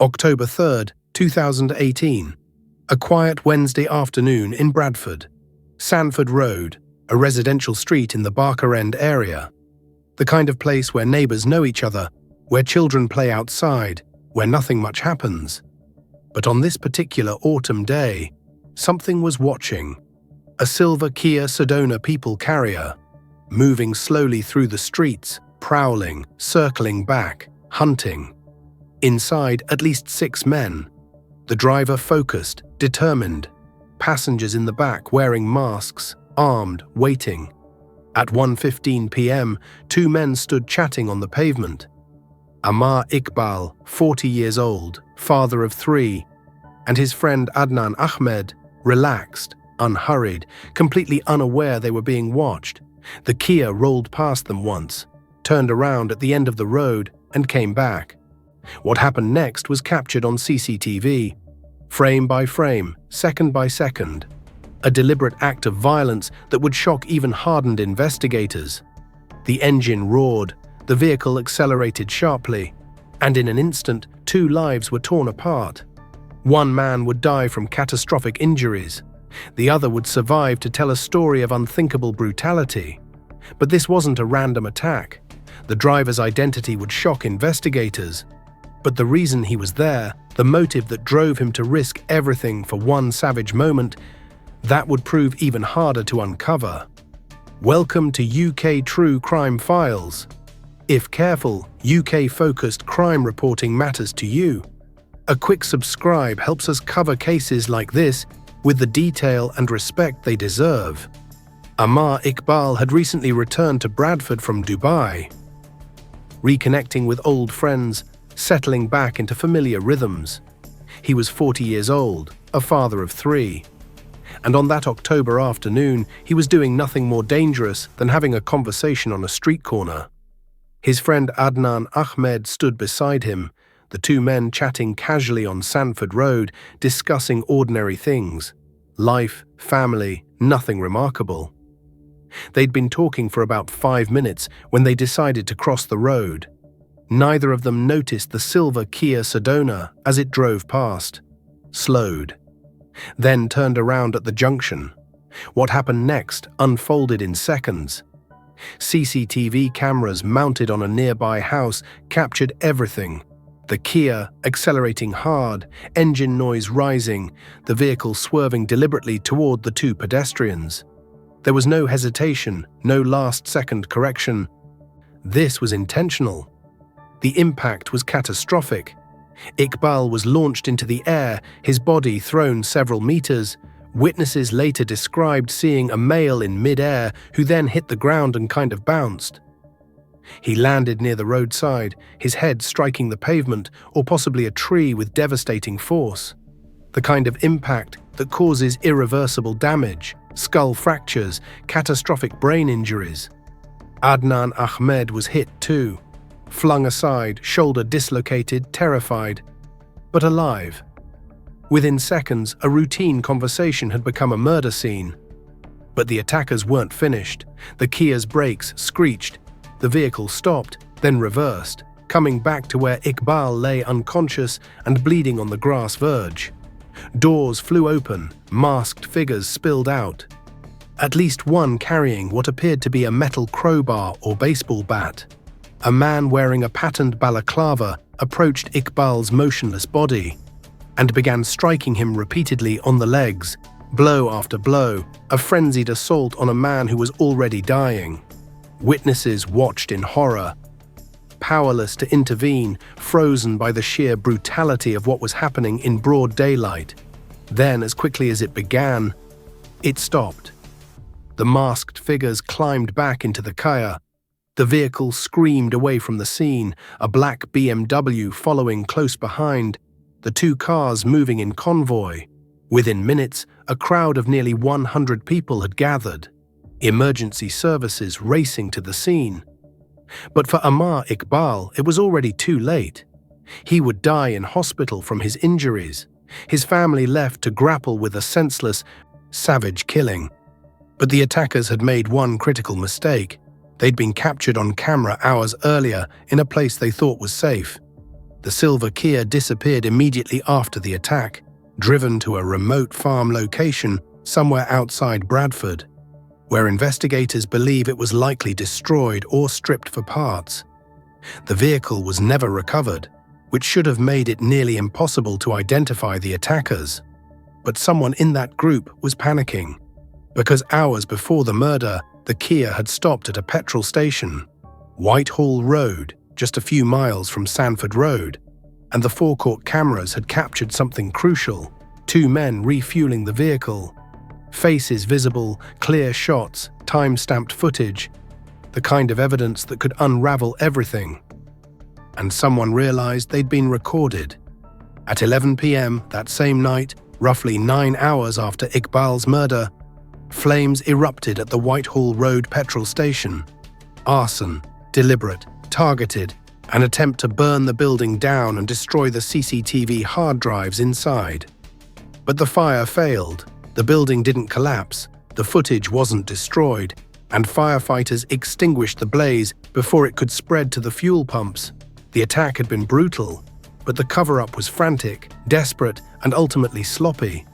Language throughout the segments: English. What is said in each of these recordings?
October 3rd, 2018. A quiet Wednesday afternoon in Bradford. Sanford Road, a residential street in the Barker End area. The kind of place where neighbours know each other, where children play outside, where nothing much happens. But on this particular autumn day, something was watching. A silver Kia Sedona people carrier, moving slowly through the streets, prowling, circling back, hunting. Inside, at least 6 men. The driver focused, determined. Passengers in the back wearing masks, armed, waiting. At 1:15 p.m., 2 men stood chatting on the pavement. Amar Ikbal, 40 years old, father of 3, and his friend Adnan Ahmed, relaxed, unhurried, completely unaware they were being watched. The Kia rolled past them once, turned around at the end of the road, and came back. What happened next was captured on CCTV, frame by frame, second by second. A deliberate act of violence that would shock even hardened investigators. The engine roared, the vehicle accelerated sharply, and in an instant, 2 lives were torn apart. 1 man would die from catastrophic injuries. The other would survive to tell a story of unthinkable brutality. But this wasn't a random attack. The driver's identity would shock investigators. But the reason he was there, the motive that drove him to risk everything for one savage moment, that would prove even harder to uncover. Welcome to UK True Crime Files. If careful, UK-focused crime reporting matters to you. A quick subscribe helps us cover cases like this with the detail and respect they deserve. Amar Ikbal had recently returned to Bradford from Dubai. Reconnecting with old friends, settling back into familiar rhythms. He was 40 years old, a father of 3. And on that October afternoon, he was doing nothing more dangerous than having a conversation on a street corner. His friend Adnan Ahmed stood beside him, the 2 men chatting casually on Sanford Road, discussing ordinary things. Life, family, nothing remarkable. They'd been talking for about 5 minutes when they decided to cross the road. Neither of them noticed the silver Kia Sedona as it drove past, slowed, then turned around at the junction. What happened next unfolded in seconds. CCTV cameras mounted on a nearby house captured everything. The Kia accelerating hard, engine noise rising, the vehicle swerving deliberately toward the 2 pedestrians. There was no hesitation, no last-second correction. This was intentional. The impact was catastrophic. Iqbal was launched into the air, his body thrown several meters. Witnesses later described seeing a male in mid-air who then hit the ground and kind of bounced. He landed near the roadside, his head striking the pavement or possibly a tree with devastating force. The kind of impact that causes irreversible damage, skull fractures, catastrophic brain injuries. Adnan Ahmed was hit too. Flung aside, shoulder dislocated, terrified, but alive. Within seconds, a routine conversation had become a murder scene. But the attackers weren't finished. The Kia's brakes screeched. The vehicle stopped, then reversed, coming back to where Iqbal lay unconscious and bleeding on the grass verge. Doors flew open, masked figures spilled out. At least one carrying what appeared to be a metal crowbar or baseball bat. A man wearing a patterned balaclava approached Iqbal's motionless body and began striking him repeatedly on the legs, blow after blow, a frenzied assault on a man who was already dying. Witnesses watched in horror, powerless to intervene, frozen by the sheer brutality of what was happening in broad daylight. Then, as quickly as it began, it stopped. The masked figures climbed back into the Kia. The vehicle screamed away from the scene, a black BMW following close behind, the 2 cars moving in convoy. Within minutes, a crowd of nearly 100 people had gathered, emergency services racing to the scene. But for Amar Ikbal, it was already too late. He would die in hospital from his injuries, his family left to grapple with a senseless, savage killing. But the attackers had made one critical mistake. They'd been captured on camera hours earlier in a place they thought was safe. The silver Kia disappeared immediately after the attack, driven to a remote farm location somewhere outside Bradford, where investigators believe it was likely destroyed or stripped for parts. The vehicle was never recovered, which should have made it nearly impossible to identify the attackers. But someone in that group was panicking, because hours before the murder, the Kia had stopped at a petrol station, Whitehall Road, just a few miles from Sanford Road, and the forecourt cameras had captured something crucial: 2 men refueling the vehicle. Faces visible, clear shots, time-stamped footage, the kind of evidence that could unravel everything. And someone realized they'd been recorded. At 11 p.m. that same night, roughly 9 hours after Iqbal's murder, flames erupted at the Whitehall Road petrol station. Arson, deliberate, targeted, an attempt to burn the building down and destroy the CCTV hard drives inside. But the fire failed. The building didn't collapse, the footage wasn't destroyed, and firefighters extinguished the blaze before it could spread to the fuel pumps. The attack had been brutal, but the cover-up was frantic, desperate, and ultimately sloppy.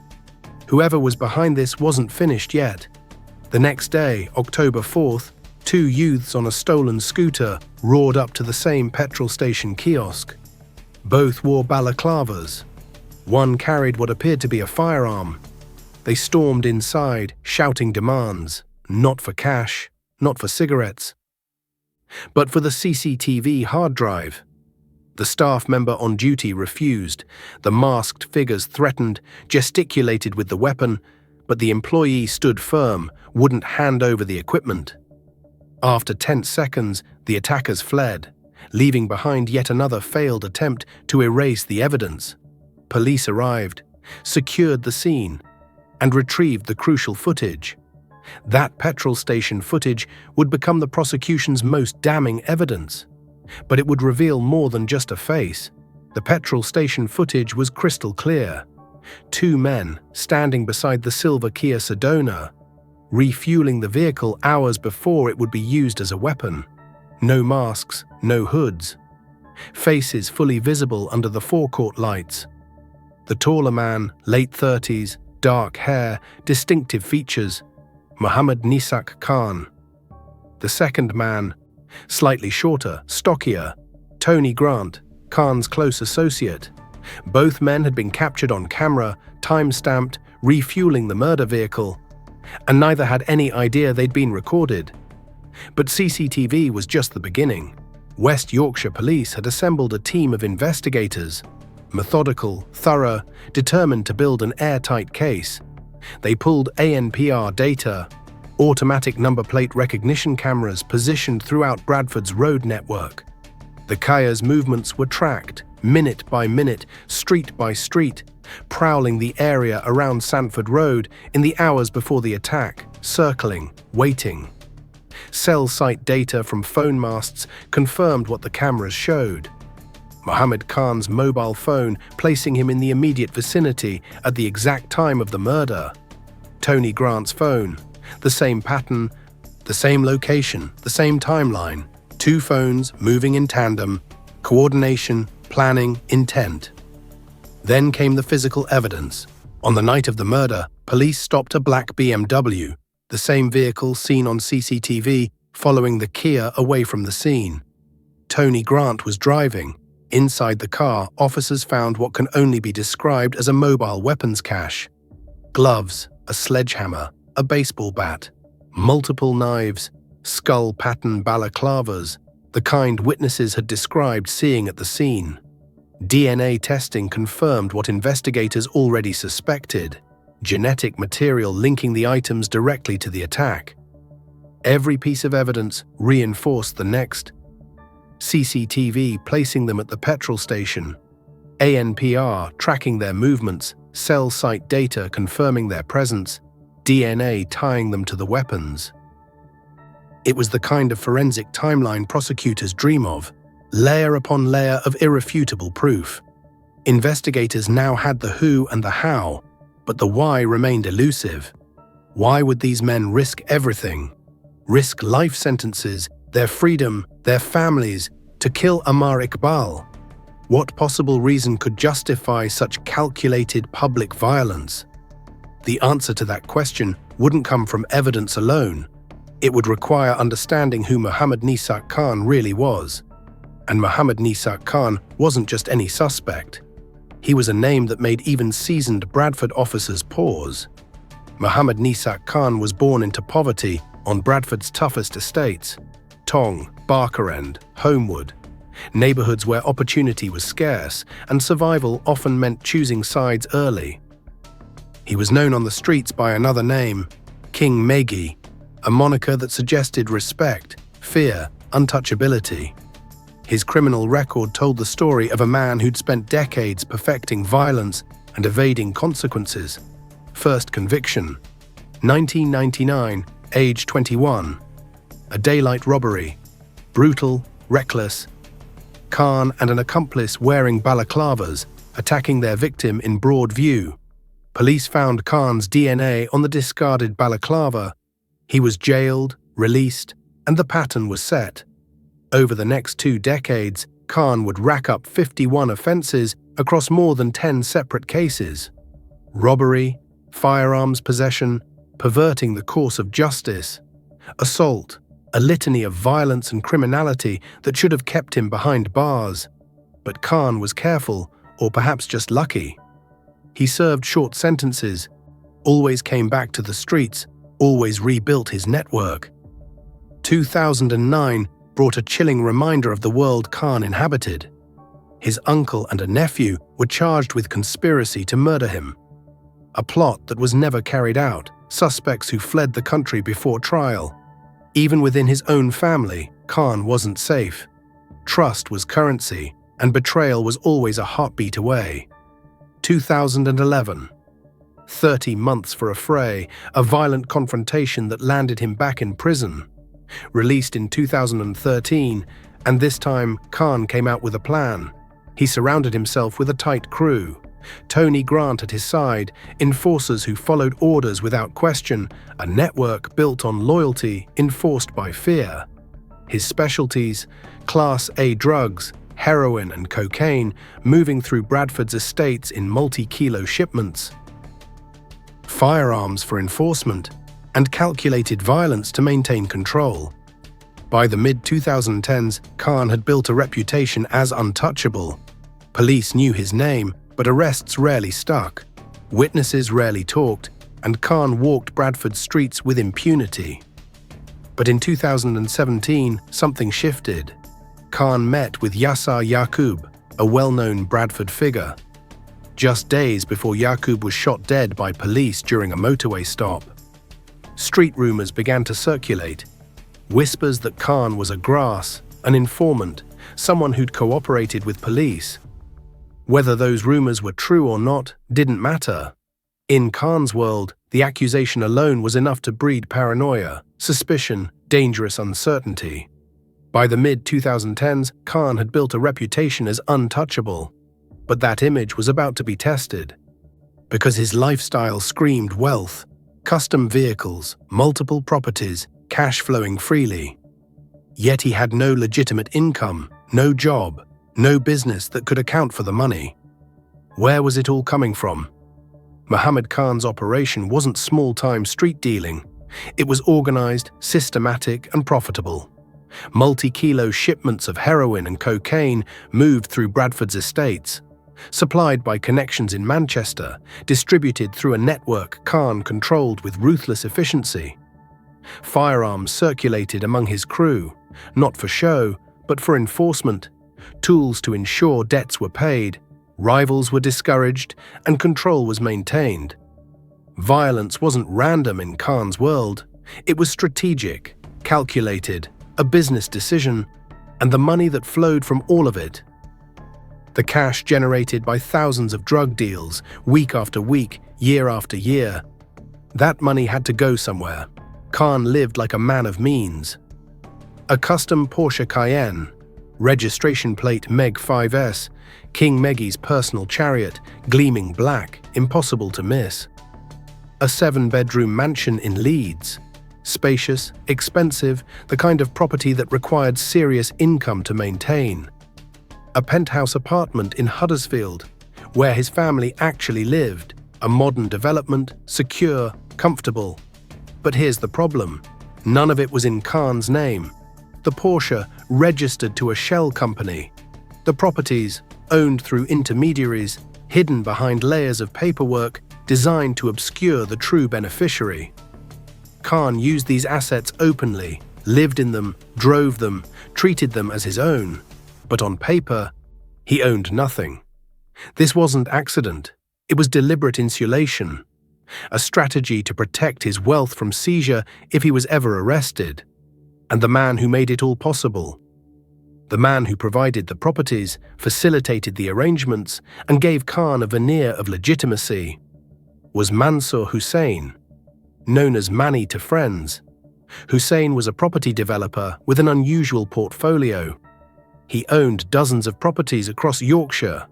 Whoever was behind this wasn't finished yet. The next day, October 4th, 2 youths on a stolen scooter roared up to the same petrol station kiosk. Both wore balaclavas. One carried what appeared to be a firearm. They stormed inside, shouting demands, not for cash, not for cigarettes, but for the CCTV hard drive. The staff member on duty refused. The masked figures threatened, gesticulated with the weapon, but the employee stood firm, wouldn't hand over the equipment. After tense seconds, the attackers fled, leaving behind yet another failed attempt to erase the evidence. Police arrived, secured the scene, and retrieved the crucial footage. That petrol station footage would become the prosecution's most damning evidence. But it would reveal more than just a face. The petrol station footage was crystal clear. 2 men standing beside the silver Kia Sedona, refueling the vehicle hours before it would be used as a weapon. No masks, no hoods. Faces fully visible under the forecourt lights. The taller man, late 30s, dark hair, distinctive features, Muhammad Nisak Khan. The second man, slightly shorter, stockier, Tony Grant, Khan's close associate. Both men had been captured on camera, time-stamped, refueling the murder vehicle, and neither had any idea they'd been recorded. But CCTV was just the beginning. West Yorkshire Police had assembled a team of investigators, methodical, thorough, determined to build an airtight case. They pulled ANPR data, automatic number plate recognition cameras positioned throughout Bradford's road network. The Kia's movements were tracked, minute by minute, street by street, prowling the area around Sanford Road in the hours before the attack, circling, waiting. Cell site data from phone masts confirmed what the cameras showed. Muhammad Khan's mobile phone placing him in the immediate vicinity at the exact time of the murder. Tony Grant's phone, the same pattern, the same location, the same timeline. 2 phones moving in tandem, coordination, planning, intent. Then came the physical evidence. On the night of the murder, police stopped a black BMW, the same vehicle seen on CCTV following the Kia away from the scene. Tony Grant was driving. Inside the car, officers found what can only be described as a mobile weapons cache. Gloves, a sledgehammer, a baseball bat, multiple knives, skull-pattern balaclavas, the kind witnesses had described seeing at the scene. DNA testing confirmed what investigators already suspected: genetic material linking the items directly to the attack. Every piece of evidence reinforced the next. CCTV placing them at the petrol station, ANPR tracking their movements, cell site data confirming their presence, DNA tying them to the weapons. It was the kind of forensic timeline prosecutors dream of, layer upon layer of irrefutable proof. Investigators now had the who and the how, but the why remained elusive. Why would these men risk everything? Risk life sentences, their freedom, their families, to kill Amar Ikbal? What possible reason could justify such calculated public violence? The answer to that question wouldn't come from evidence alone. It would require understanding who Muhammad Nisak Khan really was. And Muhammad Nisak Khan wasn't just any suspect. He was a name that made even seasoned Bradford officers pause. Muhammad Nisak Khan was born into poverty on Bradford's toughest estates, Tong, Barker End, Homewood, neighborhoods where opportunity was scarce and survival often meant choosing sides early. He was known on the streets by another name, King Megie, a moniker that suggested respect, fear, untouchability. His criminal record told the story of a man who'd spent decades perfecting violence and evading consequences. First conviction, 1999, age 21. A daylight robbery. Brutal, reckless. Khan and an accomplice wearing balaclavas, attacking their victim in broad view. Police found Khan's DNA on the discarded balaclava. He was jailed, released, and the pattern was set. Over the next 2 decades, Khan would rack up 51 offenses across more than 10 separate cases. Robbery, firearms possession, perverting the course of justice, assault, a litany of violence and criminality that should have kept him behind bars. But Khan was careful, or perhaps just lucky. He served short sentences, always came back to the streets, always rebuilt his network. 2009 brought a chilling reminder of the world Khan inhabited. His uncle and a nephew were charged with conspiracy to murder him. A plot that was never carried out, suspects who fled the country before trial. Even within his own family, Khan wasn't safe. Trust was currency, and betrayal was always a heartbeat away. 2011. 30 months for a fray, a violent confrontation that landed him back in prison. Released in 2013, and this time Khan came out with a plan. He surrounded himself with a tight crew. Tony Grant at his side, enforcers who followed orders without question, a network built on loyalty enforced by fear. His specialties, Class A drugs, heroin and cocaine, moving through Bradford's estates in multi-kilo shipments. Firearms for enforcement, and calculated violence to maintain control. By the mid-2010s, Khan had built a reputation as untouchable. Police knew his name, but arrests rarely stuck. Witnesses rarely talked, and Khan walked Bradford's streets with impunity. But in 2017, something shifted. Khan met with Yasser Yaqub, a well-known Bradford figure. Just days before Yaqub was shot dead by police during a motorway stop. Street rumors began to circulate. Whispers that Khan was a grass, an informant, someone who'd cooperated with police. Whether those rumors were true or not didn't matter. In Khan's world, the accusation alone was enough to breed paranoia, suspicion, dangerous uncertainty. By the mid-2010s, Khan had built a reputation as untouchable. But that image was about to be tested. Because his lifestyle screamed wealth, custom vehicles, multiple properties, cash flowing freely. Yet he had no legitimate income, no job, no business that could account for the money. Where was it all coming from? Muhammad Khan's operation wasn't small-time street dealing. It was organized, systematic, and profitable. Multi-kilo shipments of heroin and cocaine moved through Bradford's estates. Supplied by connections in Manchester, distributed through a network Khan controlled with ruthless efficiency. Firearms circulated among his crew, not for show, but for enforcement. Tools to ensure debts were paid, rivals were discouraged, and control was maintained. Violence wasn't random in Khan's world. It was strategic, calculated, a business decision, and the money that flowed from all of it. The cash generated by thousands of drug deals, week after week, year after year. That money had to go somewhere. Khan lived like a man of means. A custom Porsche Cayenne, registration plate Meg 5S, King Megie's personal chariot, gleaming black, impossible to miss. A 7-bedroom mansion in Leeds. Spacious, expensive, the kind of property that required serious income to maintain. a penthouse apartment in Huddersfield, where his family actually lived, a modern development, secure, comfortable. But here's the problem. None of it was in Khan's name. The Porsche registered to a shell company. The properties, owned through intermediaries, hidden behind layers of paperwork designed to obscure the true beneficiary. Khan used these assets openly, lived in them, drove them, treated them as his own. But on paper, he owned nothing. This wasn't accident. It was deliberate insulation, a strategy to protect his wealth from seizure if he was ever arrested. And the man who made it all possible, the man who provided the properties, facilitated the arrangements, and gave Khan a veneer of legitimacy, was Mansour Hussain, known as Manny to friends. Hussain was a property developer with an unusual portfolio. He owned dozens of properties across Yorkshire,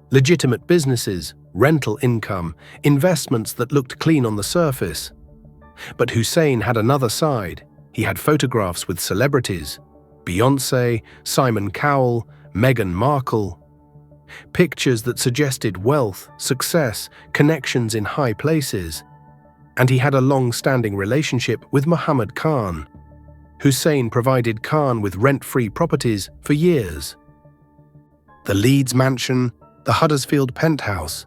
legitimate businesses, rental income, investments that looked clean on the surface. But Hussain had another side. He had photographs with celebrities, Beyoncé, Simon Cowell, Meghan Markle. Pictures that suggested wealth, success, connections in high places. And he had a long-standing relationship with Muhammad Khan. Hussain provided Khan with rent-free properties for years. The Leeds mansion, the Huddersfield penthouse,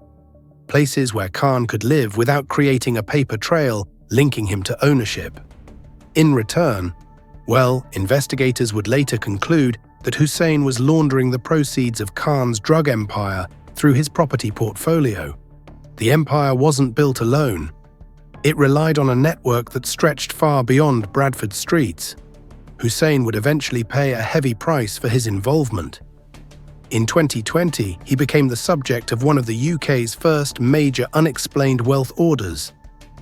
places where Khan could live without creating a paper trail linking him to ownership. In return, investigators would later conclude that Hussain was laundering the proceeds of Khan's drug empire through his property portfolio. The empire wasn't built alone. It relied on a network that stretched far beyond Bradford streets. Hussain would eventually pay a heavy price for his involvement. In 2020, he became the subject of one of the UK's first major unexplained wealth orders,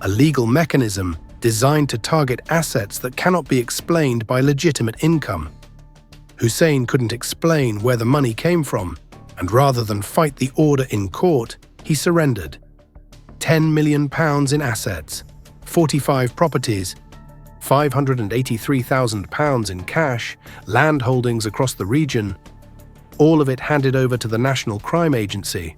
a legal mechanism designed to target assets that cannot be explained by legitimate income. Hussain couldn't explain where the money came from, and rather than fight the order in court, he surrendered. £10 million in assets, 45 properties, £583,000 in cash, land holdings across the region, all of it handed over to the National Crime Agency.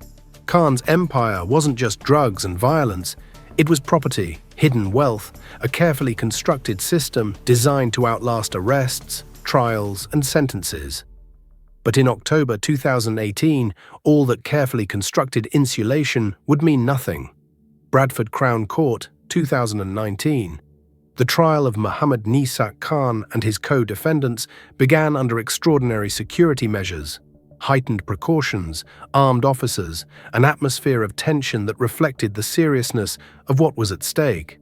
Khan's empire wasn't just drugs and violence, it was property, hidden wealth, a carefully constructed system designed to outlast arrests, trials, and sentences. But in October 2018, all that carefully constructed insulation would mean nothing. Bradford Crown Court, 2019. The trial of Muhammad Nisak Khan and his co-defendants began under extraordinary security measures, heightened precautions, armed officers, an atmosphere of tension that reflected the seriousness of what was at stake.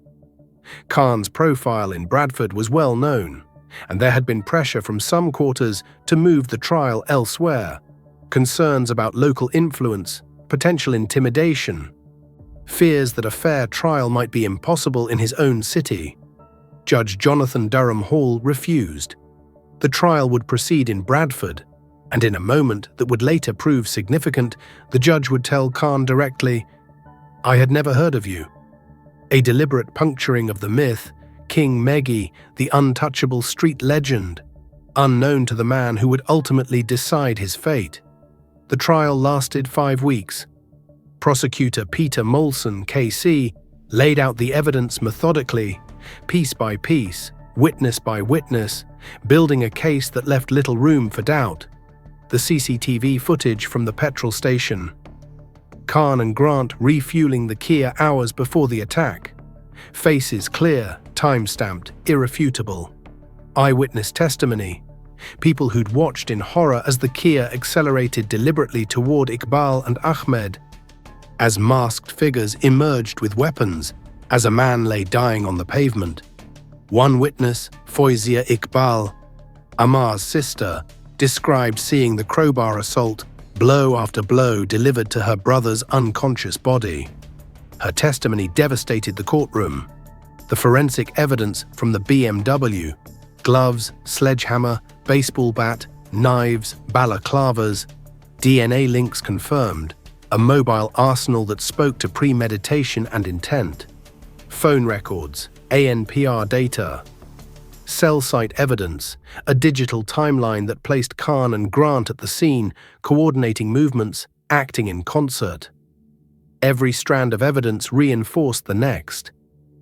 Khan's profile in Bradford was well known, and there had been pressure from some quarters to move the trial elsewhere, concerns about local influence, potential intimidation, fears that a fair trial might be impossible in his own city. Judge Jonathan Durham Hall refused. The trial would proceed in Bradford, and in a moment that would later prove significant, the judge would tell Khan directly, "I had never heard of you." A deliberate puncturing of the myth, King Megie, the untouchable street legend, unknown to the man who would ultimately decide his fate. The trial lasted 5 weeks. Prosecutor Peter Molson, KC, laid out the evidence methodically, piece by piece, witness by witness, building a case that left little room for doubt. The CCTV footage from the petrol station. Khan and Grant refueling the Kia hours before the attack. Faces clear, time-stamped, irrefutable. Eyewitness testimony. People who'd watched in horror as the Kia accelerated deliberately toward Iqbal and Ahmed, as masked figures emerged with weapons, as a man lay dying on the pavement. One witness, Foizia Iqbal, Amar's sister, described seeing the crowbar assault, blow after blow delivered to her brother's unconscious body. Her testimony devastated the courtroom. The forensic evidence from the BMW, gloves, sledgehammer, baseball bat, knives, balaclavas, DNA links confirmed, a mobile arsenal that spoke to premeditation and intent, phone records, ANPR data, cell site evidence, a digital timeline that placed Khan and Grant at the scene, coordinating movements, acting in concert. Every strand of evidence reinforced the next,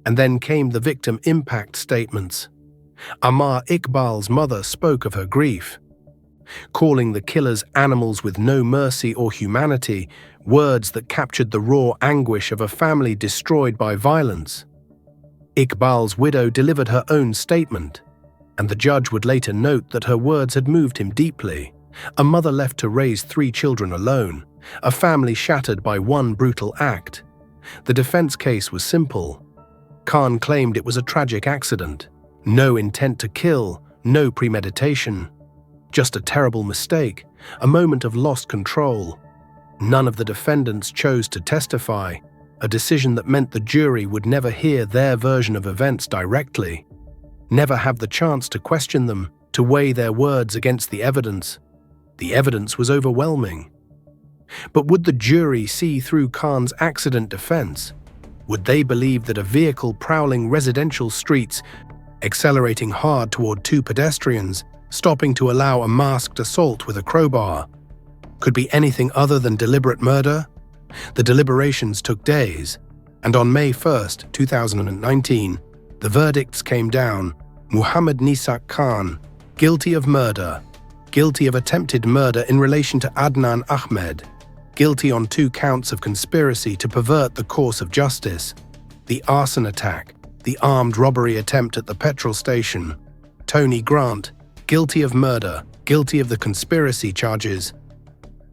and then came the victim impact statements. Amar Ikbal's mother spoke of her grief, calling the killers animals with no mercy or humanity, words that captured the raw anguish of a family destroyed by violence. Iqbal's widow delivered her own statement, and the judge would later note that her words had moved him deeply. A mother left to raise 3 children alone, a family shattered by one brutal act. The defense case was simple. Khan claimed it was a tragic accident. No intent to kill, no premeditation. Just a terrible mistake, a moment of lost control. None of the defendants chose to testify, a decision that meant the jury would never hear their version of events directly, never have the chance to question them, to weigh their words against the evidence. The evidence was overwhelming. But would the jury see through Khan's accident defense? Would they believe that a vehicle prowling residential streets, accelerating hard toward 2 pedestrians, stopping to allow a masked assault with a crowbar, could be anything other than deliberate murder? The deliberations took days, and on May 1, 2019, the verdicts came down. Muhammad Nisak Khan, guilty of murder, guilty of attempted murder in relation to Adnan Ahmed, guilty on 2 counts of conspiracy to pervert the course of justice, the arson attack, the armed robbery attempt at the petrol station. Tony Grant, guilty of murder, guilty of the conspiracy charges.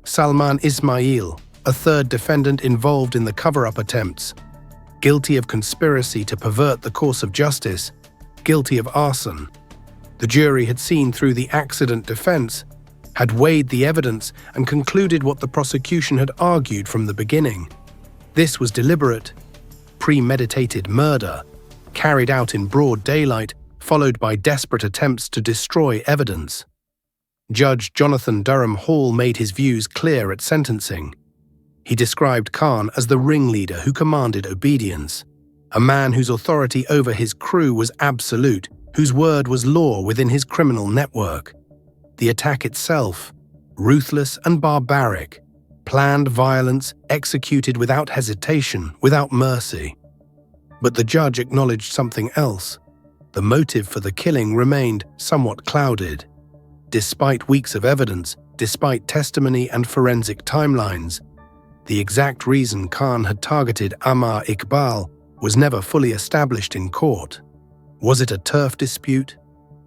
Salman Ismail, a 3rd defendant involved in the cover-up attempts, guilty of conspiracy to pervert the course of justice, guilty of arson. The jury had seen through the accident defense, had weighed the evidence and concluded what the prosecution had argued from the beginning. This was deliberate, premeditated murder, carried out in broad daylight, followed by desperate attempts to destroy evidence. Judge Jonathan Durham Hall made his views clear at sentencing. He described Khan as the ringleader who commanded obedience, a man whose authority over his crew was absolute, whose word was law within his criminal network. The attack itself, ruthless and barbaric, planned violence executed without hesitation, without mercy. But the judge acknowledged something else. The motive for the killing remained somewhat clouded. Despite weeks of evidence, despite testimony and forensic timelines, the exact reason Khan had targeted Amar Ikbal was never fully established in court. Was it a turf dispute?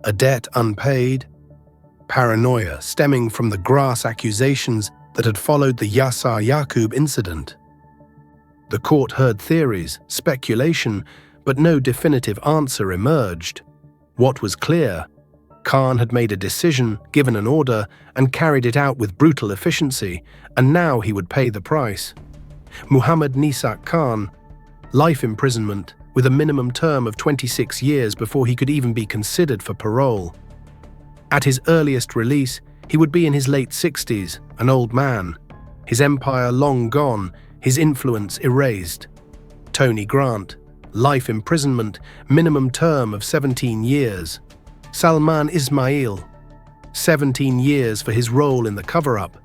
A debt unpaid? Paranoia stemming from the grass accusations that had followed the Yasser Yaqub incident? The court heard theories, speculation, but no definitive answer emerged. What was clear? Khan had made a decision, given an order, and carried it out with brutal efficiency, and now he would pay the price. Muhammad Nisak Khan, life imprisonment, with a minimum term of 26 years before he could even be considered for parole. At his earliest release, he would be in his late 60s, an old man, his empire long gone, his influence erased. Tony Grant, life imprisonment, minimum term of 17 years. Salman Ismail, 17 years for his role in the cover-up.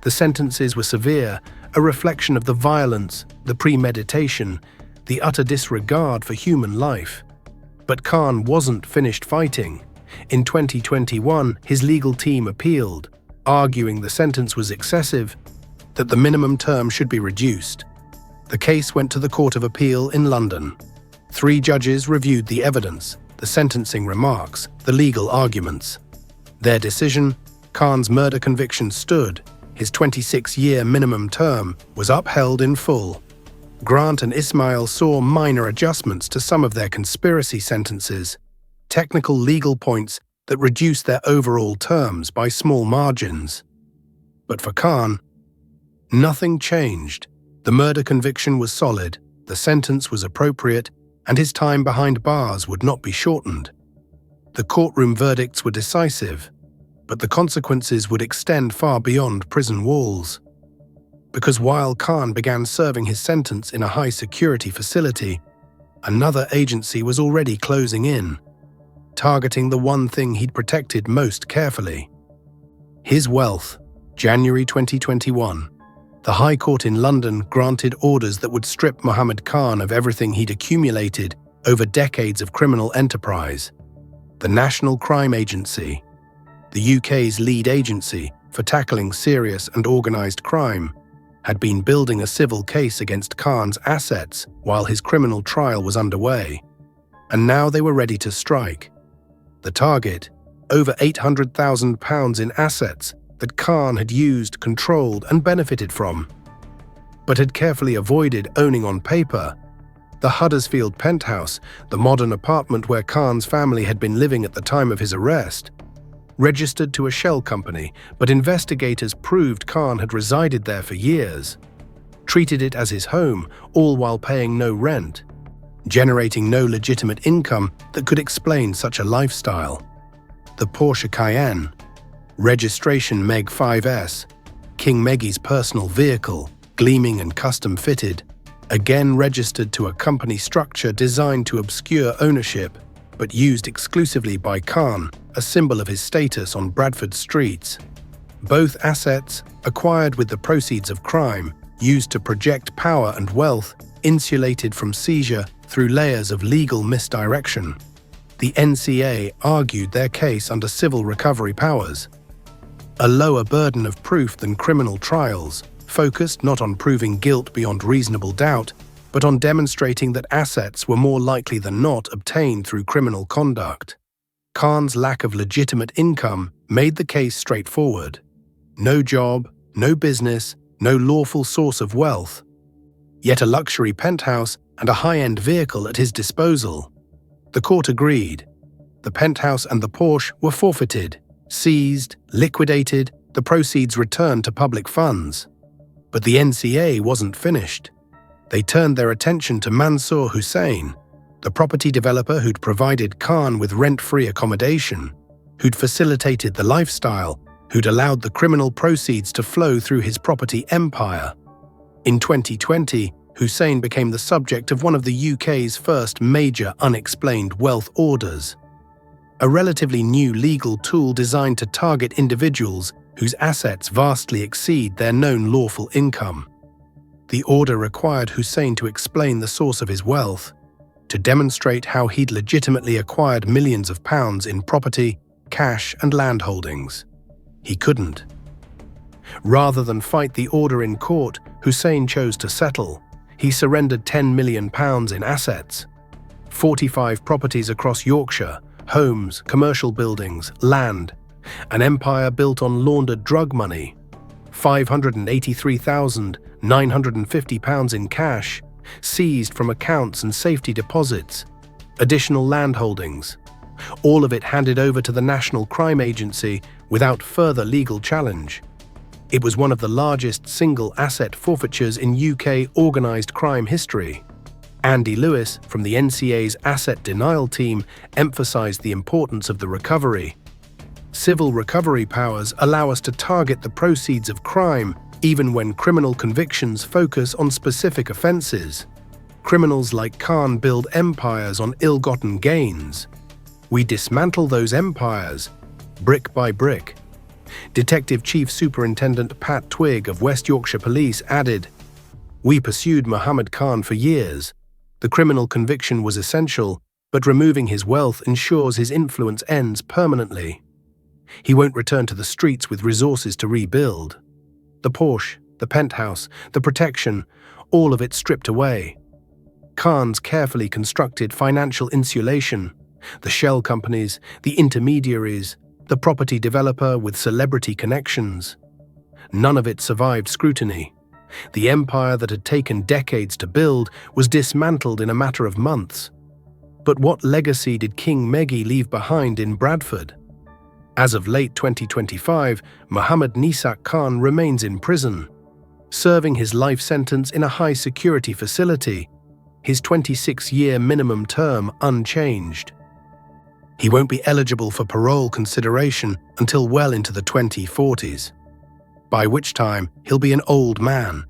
The sentences were severe, a reflection of the violence, the premeditation, the utter disregard for human life. But Khan wasn't finished fighting. In 2021, his legal team appealed, arguing the sentence was excessive, that the minimum term should be reduced. The case went to the Court of Appeal in London. 3 judges reviewed the evidence, the sentencing remarks, the legal arguments. Their decision, Khan's murder conviction stood. His 26-year minimum term was upheld in full. Grant and Ismail saw minor adjustments to some of their conspiracy sentences, technical legal points that reduced their overall terms by small margins. But for Khan, nothing changed. The murder conviction was solid, the sentence was appropriate, and his time behind bars would not be shortened. The courtroom verdicts were decisive, but the consequences would extend far beyond prison walls. Because while Khan began serving his sentence in a high-security facility, another agency was already closing in. targeting the one thing he'd protected most carefully. His wealth. January 2021. The High Court in London granted orders that would strip Muhammad Khan of everything he'd accumulated over decades of criminal enterprise. The National Crime Agency, the UK's lead agency for tackling serious and organised crime, had been building a civil case against Khan's assets while his criminal trial was underway. And now they were ready to strike. The target, over £800,000 in assets that Khan had used, controlled and benefited from, but had carefully avoided owning on paper. The Huddersfield penthouse, the modern apartment where Khan's family had been living at the time of his arrest, registered to a shell company, but investigators proved Khan had resided there for years, treated it as his home, all while paying no rent, generating no legitimate income that could explain such a lifestyle. The Porsche Cayenne, registration Meg 5S, King Megie's personal vehicle, gleaming and custom-fitted, again registered to a company structure designed to obscure ownership, but used exclusively by Khan, a symbol of his status on Bradford streets. Both assets, acquired with the proceeds of crime, used to project power and wealth, insulated from seizure through layers of legal misdirection. The NCA argued their case under civil recovery powers, a lower burden of proof than criminal trials, focused not on proving guilt beyond reasonable doubt, but on demonstrating that assets were more likely than not obtained through criminal conduct. Khan's lack of legitimate income made the case straightforward. No job, no business, no lawful source of wealth, yet a luxury penthouse and a high-end vehicle at his disposal. The court agreed. The penthouse and the Porsche were forfeited, seized, liquidated, the proceeds returned to public funds. But the NCA wasn't finished. They turned their attention to Mansour Hussain, the property developer who'd provided Khan with rent-free accommodation, who'd facilitated the lifestyle, who'd allowed the criminal proceeds to flow through his property empire. In 2020, Hussain became the subject of one of the UK's first major unexplained wealth orders, a relatively new legal tool designed to target individuals whose assets vastly exceed their known lawful income. The order required Hussain to explain the source of his wealth, to demonstrate how he'd legitimately acquired millions of pounds in property, cash and land holdings. He couldn't. Rather than fight the order in court, Hussain chose to settle. He surrendered £10 million in assets, 45 properties across Yorkshire, homes, commercial buildings, land, an empire built on laundered drug money, £583,950 in cash, seized from accounts and safety deposits, additional land holdings, all of it handed over to the National Crime Agency without further legal challenge. It was one of the largest single asset forfeitures in UK organised crime history. Andy Lewis from the NCA's asset denial team emphasised the importance of the recovery. Civil recovery powers allow us to target the proceeds of crime even when criminal convictions focus on specific offences. Criminals like Khan build empires on ill-gotten gains. We dismantle those empires, brick by brick. Detective Chief Superintendent Pat Twigg of West Yorkshire Police added, "We pursued Muhammad Khan for years. The criminal conviction was essential, but removing his wealth ensures his influence ends permanently. He won't return to the streets with resources to rebuild. The Porsche, the penthouse, the protection, all of it stripped away. Khan's carefully constructed financial insulation, the shell companies, the intermediaries, the property developer with celebrity connections. None of it survived scrutiny. The empire that had taken decades to build was dismantled in a matter of months. But what legacy did King Megie leave behind in Bradford? As of late 2025, Muhammad Nisak Khan remains in prison, serving his life sentence in a high-security facility, his 26-year minimum term unchanged. He won't be eligible for parole consideration until well into the 2040s, by which time he'll be an old man,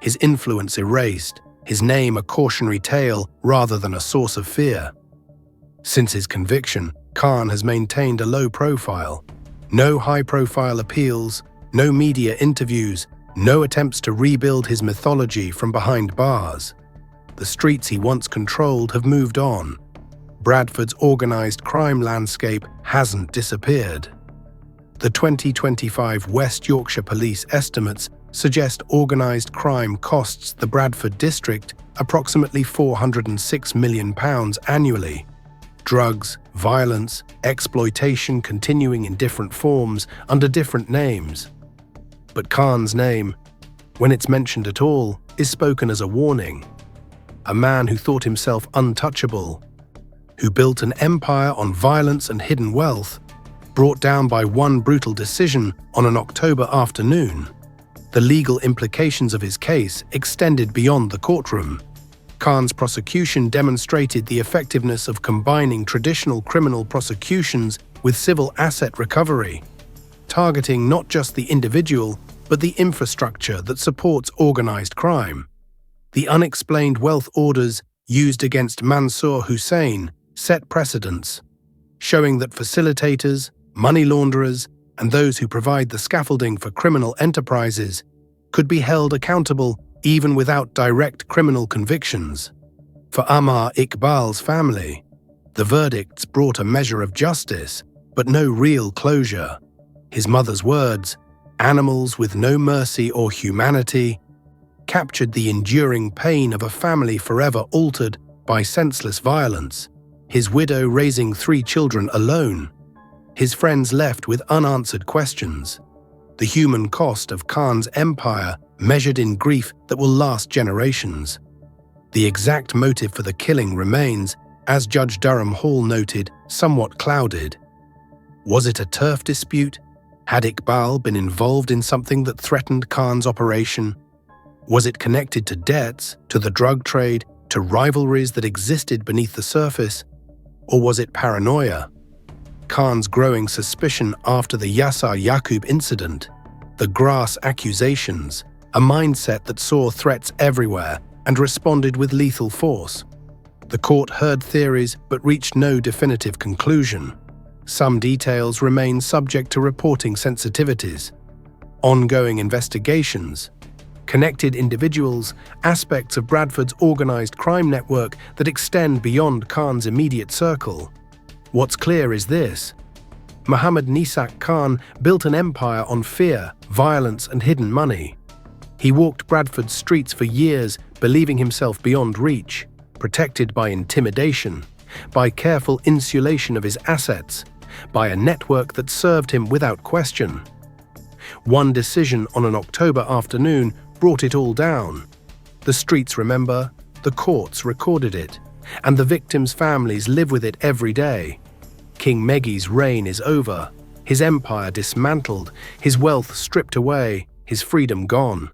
his influence erased, his name a cautionary tale rather than a source of fear. Since his conviction, Khan has maintained a low profile. No high-profile appeals, no media interviews, no attempts to rebuild his mythology from behind bars. The streets he once controlled have moved on. Bradford's organized crime landscape hasn't disappeared. The 2025 West Yorkshire Police estimates suggest organized crime costs the Bradford district approximately £406 million annually. Drugs, violence, exploitation continuing in different forms under different names. But Khan's name, when it's mentioned at all, is spoken as a warning. A man who thought himself untouchable, who built an empire on violence and hidden wealth, brought down by one brutal decision on an October afternoon. The legal implications of his case extended beyond the courtroom. Khan's prosecution demonstrated the effectiveness of combining traditional criminal prosecutions with civil asset recovery, targeting not just the individual, but the infrastructure that supports organized crime. The Unexplained Wealth Orders used against Mansour Hussain set precedents, showing that facilitators, money launderers, and those who provide the scaffolding for criminal enterprises could be held accountable even without direct criminal convictions. For Amar Ikbal's family, the verdicts brought a measure of justice, but no real closure. His mother's words, "Animals with no mercy or humanity," captured the enduring pain of a family forever altered by senseless violence. His widow raising 3 children alone. His friends left with unanswered questions. The human cost of Khan's empire measured in grief that will last generations. The exact motive for the killing remains, as Judge Durham Hall noted, somewhat clouded. Was it a turf dispute? Had Iqbal been involved in something that threatened Khan's operation? Was it connected to debts, to the drug trade, to rivalries that existed beneath the surface? Or was it paranoia? Khan's growing suspicion after the Yasser Yaqub incident, the grass accusations, a mindset that saw threats everywhere and responded with lethal force. The court heard theories but reached no definitive conclusion. Some details remain subject to reporting sensitivities. Ongoing investigations, connected individuals, aspects of Bradford's organized crime network that extend beyond Khan's immediate circle. What's clear is this: Muhammad Nisak Khan built an empire on fear, violence, and hidden money. He walked Bradford's streets for years, believing himself beyond reach, protected by intimidation, by careful insulation of his assets, by a network that served him without question. One decision on an October afternoon brought it all down. The streets remember, the courts recorded it, and the victims' families live with it every day. King Meggie's reign is over, his empire dismantled, his wealth stripped away, his freedom gone.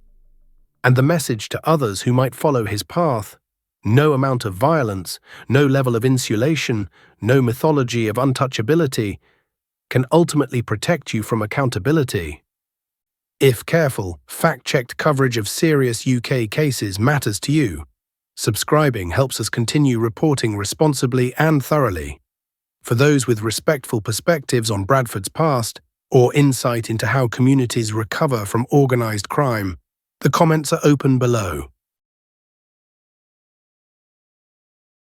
And the message to others who might follow his path: no amount of violence, no level of insulation, no mythology of untouchability can ultimately protect you from accountability. If careful, fact-checked coverage of serious UK cases matters to you, subscribing helps us continue reporting responsibly and thoroughly. For those with respectful perspectives on Bradford's past or insight into how communities recover from organised crime, the comments are open below.